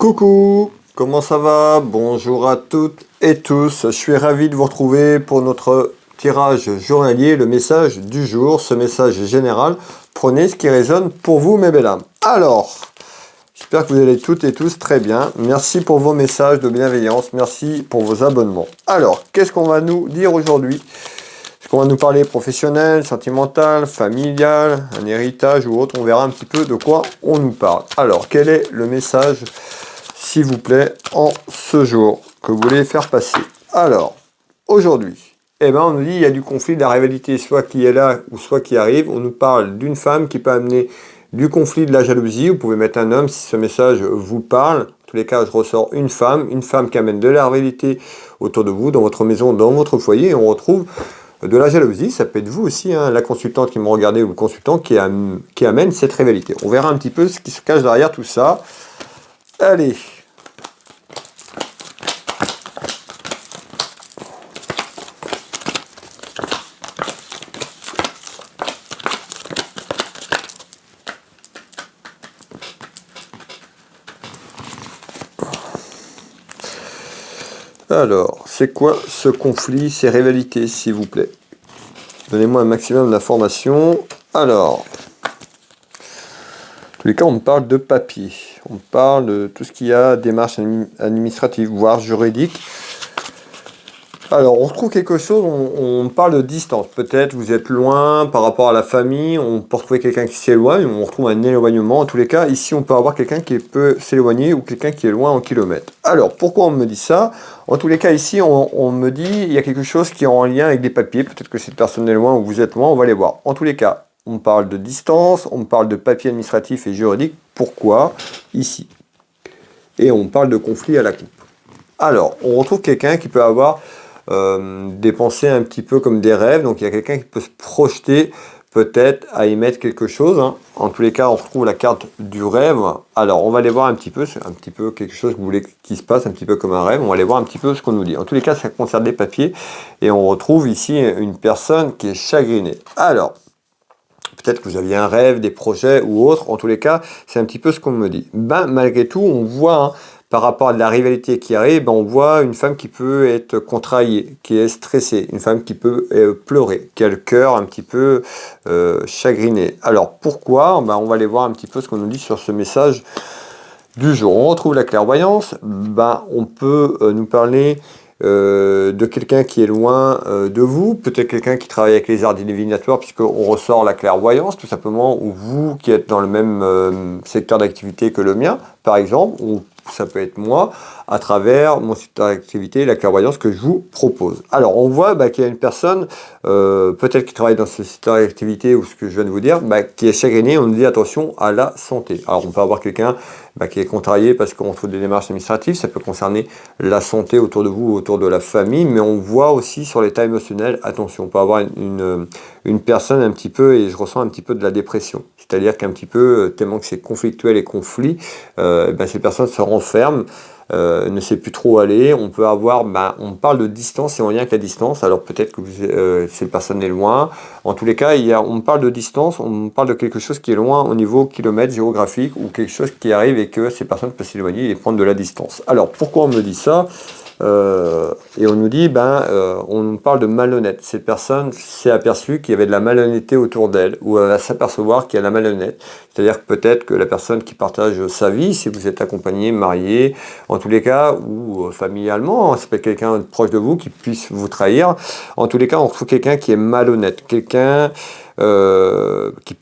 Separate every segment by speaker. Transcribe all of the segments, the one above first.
Speaker 1: Coucou, comment ça va? Bonjour à toutes et tous. Je suis ravi de vous retrouver pour notre tirage journalier, le message du jour. Ce message général, prenez ce qui résonne pour vous, mes belles âmes. Alors, j'espère que vous allez toutes et tous très bien. Merci pour vos messages de bienveillance. Merci pour vos abonnements. Alors, qu'est-ce qu'on va nous dire aujourd'hui? Est-ce qu'on va nous parler professionnel, sentimental, familial, un héritage ou autre? On verra un petit peu de quoi on nous parle. Alors, quel est le message, s'il vous plaît, en ce jour que vous voulez faire passer? Alors, aujourd'hui, on nous dit il y a du conflit, de la rivalité, soit qui est là ou soit qui arrive. On nous parle d'une femme qui peut amener du conflit, de la jalousie. Vous pouvez mettre un homme si ce message vous parle. En tous les cas, je ressors une femme qui amène de la rivalité autour de vous, dans votre maison, dans votre foyer. Et on retrouve de la jalousie. Ça peut être vous aussi, hein, la consultante qui me regardait ou le consultant qui amène cette rivalité. On verra un petit peu ce qui se cache derrière tout ça. Allez. Alors, c'est quoi ce conflit, ces rivalités, s'il vous plaît? Donnez-moi un maximum d'informations. Alors, en tous les cas, on me parle de papier. On parle de tout ce qu'il y a, démarche administrative, voire juridique. Alors, on retrouve quelque chose, on parle de distance. Peut-être vous êtes loin par rapport à la famille, on peut retrouver quelqu'un qui s'éloigne, on retrouve un éloignement. En tous les cas, ici, on peut avoir quelqu'un qui peut s'éloigner ou quelqu'un qui est loin en kilomètres. Alors, pourquoi on me dit ça? En tous les cas, ici, on me dit il y a quelque chose qui est en lien avec des papiers. Peut-être que cette personne est loin ou vous êtes loin, on va les voir. En tous les cas, on parle de distance, on parle de papier administratif et juridique. Pourquoi? Ici. Et on parle de conflit à la coupe. Alors, on retrouve quelqu'un qui peut avoir des pensées un petit peu comme des rêves. Donc, il y a quelqu'un qui peut se projeter peut-être à émettre quelque chose. Hein. En tous les cas, on retrouve la carte du rêve. Alors, on va aller voir un petit peu. C'est un petit peu quelque chose que vous voulez qu'il se passe, un petit peu comme un rêve. On va aller voir un petit peu ce qu'on nous dit. En tous les cas, ça concerne des papiers. Et on retrouve ici une personne qui est chagrinée. Alors, peut-être que vous aviez un rêve, des projets ou autre. En tous les cas, c'est un petit peu ce qu'on me dit. Malgré tout, on voit, hein, par rapport à de la rivalité qui arrive, on voit une femme qui peut être contrariée, qui est stressée, une femme qui peut pleurer, qui a le cœur un petit peu chagriné. Alors, pourquoi? On va aller voir un petit peu ce qu'on nous dit sur ce message du jour. On retrouve la clairvoyance. On peut nous parler de quelqu'un qui est loin de vous, peut-être quelqu'un qui travaille avec les arts divinatoires, puisqu'on ressort la clairvoyance, tout simplement, ou vous qui êtes dans le même secteur d'activité que le mien, par exemple, ou ça peut être moi, à travers mon secteur d'activité, la clairvoyance que je vous propose. Alors, on voit qu'il y a une personne, peut-être qui travaille dans ce secteur d'activité, ou ce que je viens de vous dire, qui est chagrinée, on nous dit attention à la santé. Alors, on peut avoir quelqu'un qui est contrarié parce qu'on trouve des démarches administratives, ça peut concerner la santé autour de vous, autour de la famille, mais on voit aussi sur l'état émotionnel, attention, on peut avoir une personne un petit peu, et je ressens un petit peu de la dépression, c'est-à-dire qu'un petit peu, tellement que c'est conflictuel et conflit, ces personnes se renferment, ne sait plus trop aller. On peut avoir, on parle de distance et en lien avec la distance. Alors peut-être que cette personne est loin. En tous les cas, on parle de distance, on parle de quelque chose qui est loin au niveau kilomètre géographique ou quelque chose qui arrive et que ces personnes peuvent s'éloigner et prendre de la distance. Alors pourquoi on me dit ça? Et on nous dit, on parle de malhonnête. Cette personne s'est aperçue qu'il y avait de la malhonnêteté autour d'elle, ou elle va s'apercevoir qu'il y a de la malhonnête. C'est-à-dire que peut-être que la personne qui partage sa vie, si vous êtes accompagné, marié, en tous les cas, ou familialement, c'est peut-être quelqu'un de proche de vous qui puisse vous trahir. En tous les cas, on retrouve quelqu'un qui est malhonnête, quelqu'un qui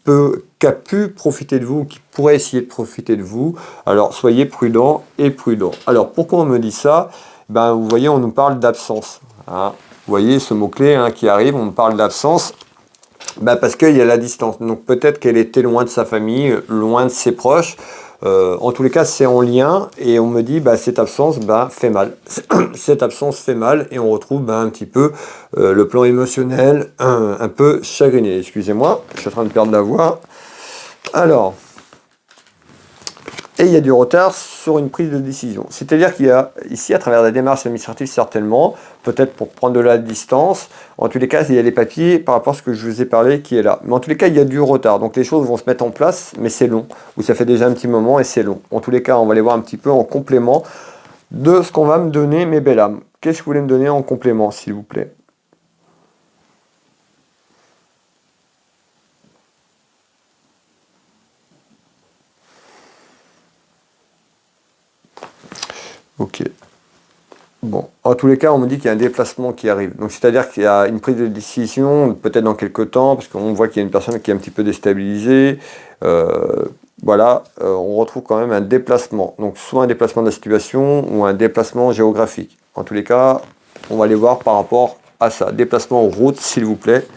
Speaker 1: a pu profiter de vous, qui pourrait essayer de profiter de vous. Alors, soyez prudent et prudent. Alors, pourquoi on me dit ça? Vous voyez, on nous parle d'absence. Hein. Vous voyez ce mot-clé qui arrive, on parle d'absence. Parce qu'il y a la distance. Donc peut-être qu'elle était loin de sa famille, loin de ses proches. En tous les cas, c'est en lien. Et on me dit, cette absence fait mal. Cette absence fait mal. Et on retrouve un petit peu le plan émotionnel un peu chagriné. Excusez-moi, je suis en train de perdre la voix. Alors, Et il y a du retard sur une prise de décision. C'est-à-dire qu'il y a ici, à travers la démarche administrative certainement, peut-être pour prendre de la distance, en tous les cas, il y a les papiers par rapport à ce que je vous ai parlé qui est là. Mais en tous les cas, il y a du retard. Donc les choses vont se mettre en place, mais c'est long. Ou ça fait déjà un petit moment et c'est long. En tous les cas, on va les voir un petit peu en complément de ce qu'on va me donner, mes belles âmes. Qu'est-ce que vous voulez me donner en complément, s'il vous plaît? Ok. Bon, en tous les cas, on me dit qu'il y a un déplacement qui arrive. Donc, c'est-à-dire qu'il y a une prise de décision, peut-être dans quelques temps, parce qu'on voit qu'il y a une personne qui est un petit peu déstabilisée. Voilà, on retrouve quand même un déplacement. Donc, soit un déplacement de la situation ou un déplacement géographique. En tous les cas, on va aller voir par rapport à ça. Déplacement en route, s'il vous plaît.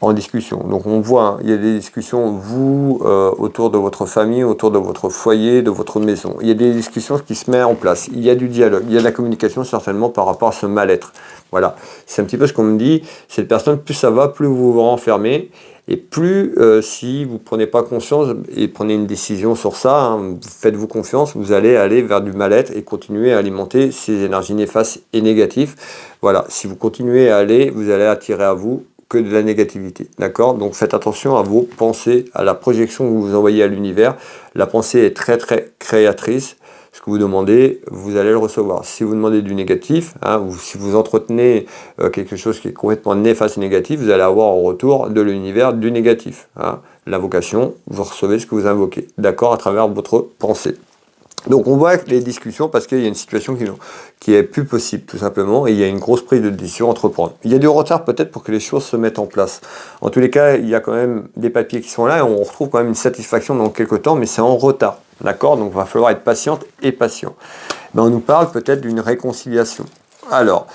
Speaker 1: En discussion. Donc on voit, hein, il y a des discussions, vous, autour de votre famille, autour de votre foyer, de votre maison. Il y a des discussions qui se mettent en place. Il y a du dialogue, il y a de la communication certainement par rapport à ce mal-être. Voilà, c'est un petit peu ce qu'on me dit. Cette personne, plus ça va, plus vous vous renfermez. Et plus, si vous ne prenez pas conscience et prenez une décision sur ça, hein, faites-vous confiance, vous allez aller vers du mal-être et continuer à alimenter ces énergies néfastes et négatives. Voilà, si vous continuez à aller, vous allez attirer à vous que de la négativité, d'accord? Donc faites attention à vos pensées, à la projection que vous envoyez à l'univers. La pensée est très très créatrice. Ce que vous demandez, vous allez le recevoir. Si vous demandez du négatif, hein, ou si vous entretenez quelque chose qui est complètement néfaste et négatif, vous allez avoir en retour de l'univers du négatif. Hein. L'invocation, vous recevez ce que vous invoquez, d'accord, à travers votre pensée. Donc on voit les discussions parce qu'il y a une situation qui est plus possible tout simplement et il y a une grosse prise de décision à entreprendre. Il y a du retard peut-être pour que les choses se mettent en place. En tous les cas, il y a quand même des papiers qui sont là et on retrouve quand même une satisfaction dans quelques temps, mais c'est en retard. D'accord? Donc il va falloir être patiente et patient. Ben, on nous parle peut-être d'une réconciliation. Alors,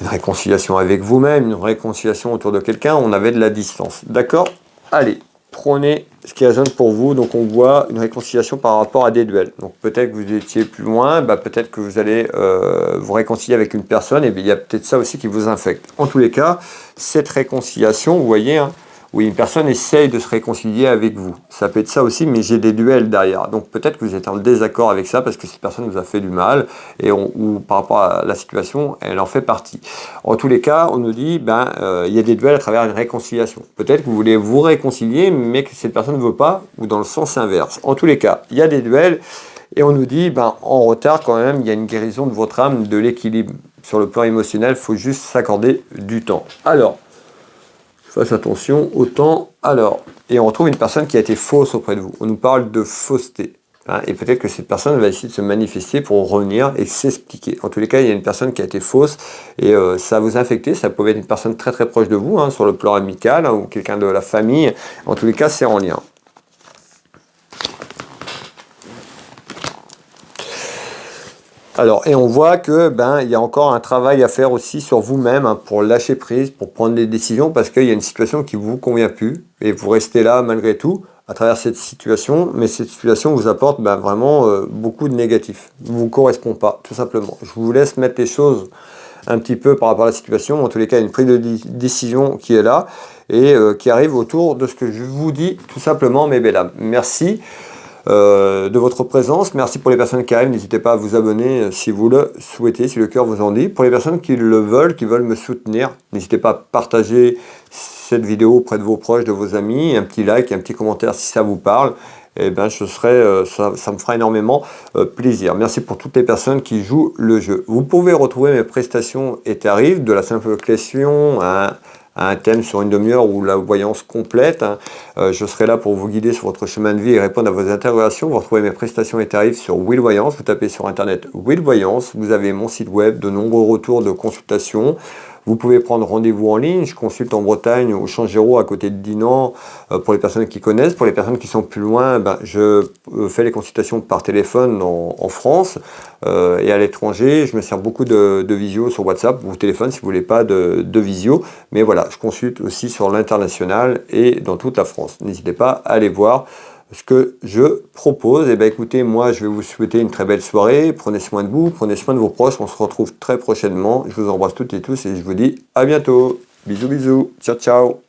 Speaker 1: une réconciliation avec vous-même, une réconciliation autour de quelqu'un, on avait de la distance. D'accord? Allez, prenez ce qui résonne pour vous. Donc on voit une réconciliation par rapport à des duels. Donc peut-être que vous étiez plus loin, bah, peut-être que vous allez vous réconcilier avec une personne, et bien, il y a peut-être ça aussi qui vous infecte. En tous les cas, cette réconciliation, vous voyez, hein, où une personne essaye de se réconcilier avec vous. Ça peut être ça aussi, mais j'ai des duels derrière. Donc peut-être que vous êtes en désaccord avec ça parce que cette personne vous a fait du mal et ou par rapport à la situation, elle en fait partie. En tous les cas, on nous dit, il y a des duels à travers une réconciliation. Peut-être que vous voulez vous réconcilier, mais que cette personne ne veut pas, ou dans le sens inverse. En tous les cas, il y a des duels et on nous dit, en retard quand même, il y a une guérison de votre âme, de l'équilibre. Sur le plan émotionnel, il faut juste s'accorder du temps. Alors, fasse attention au temps. Alors, et on retrouve une personne qui a été fausse auprès de vous. On nous parle de fausseté. Hein, et peut-être que cette personne va essayer de se manifester pour revenir et s'expliquer. En tous les cas, il y a une personne qui a été fausse et ça vous a infecté. Ça pouvait être une personne très très proche de vous, hein, sur le plan amical, hein, ou quelqu'un de la famille. En tous les cas, c'est en lien. Alors, et on voit que il y a encore un travail à faire aussi sur vous-même, hein, pour lâcher prise, pour prendre des décisions, parce qu'il y a une situation qui ne vous convient plus, et vous restez là malgré tout, à travers cette situation, mais cette situation vous apporte vraiment beaucoup de négatifs. Ne vous correspond pas, tout simplement. Je vous laisse mettre les choses un petit peu par rapport à la situation. En tous les cas, il y a une prise de décision qui est là, et qui arrive autour de ce que je vous dis, tout simplement, mes belles âmes. Merci. De votre présence. Merci pour les personnes qui arrivent. N'hésitez pas à vous abonner si vous le souhaitez, si le cœur vous en dit. Pour les personnes qui le veulent, qui veulent me soutenir, n'hésitez pas à partager cette vidéo auprès de vos proches, de vos amis. Un petit like, un petit commentaire si ça vous parle. Et ça me fera énormément plaisir. Merci pour toutes les personnes qui jouent le jeu. Vous pouvez retrouver mes prestations et tarifs, de la simple question à un thème sur une demi-heure ou la voyance complète. Je serai là pour vous guider sur votre chemin de vie et répondre à vos interrogations. Vous retrouvez mes prestations et tarifs sur Will Voyance. Vous tapez sur internet Will Voyance. Vous avez mon site web, de nombreux retours de consultation. Vous pouvez prendre rendez-vous en ligne. Je consulte en Bretagne au Changéro à côté de Dinan pour les personnes qui connaissent. Pour les personnes qui sont plus loin, je fais les consultations par téléphone en France et à l'étranger. Je me sers beaucoup de visio sur WhatsApp ou téléphone si vous voulez pas de visio. Mais voilà, je consulte aussi sur l'international et dans toute la France. N'hésitez pas à aller voir ce que je propose. Écoutez, moi je vais vous souhaiter une très belle soirée, prenez soin de vous, prenez soin de vos proches, on se retrouve très prochainement, je vous embrasse toutes et tous et je vous dis à bientôt, bisous bisous, ciao ciao.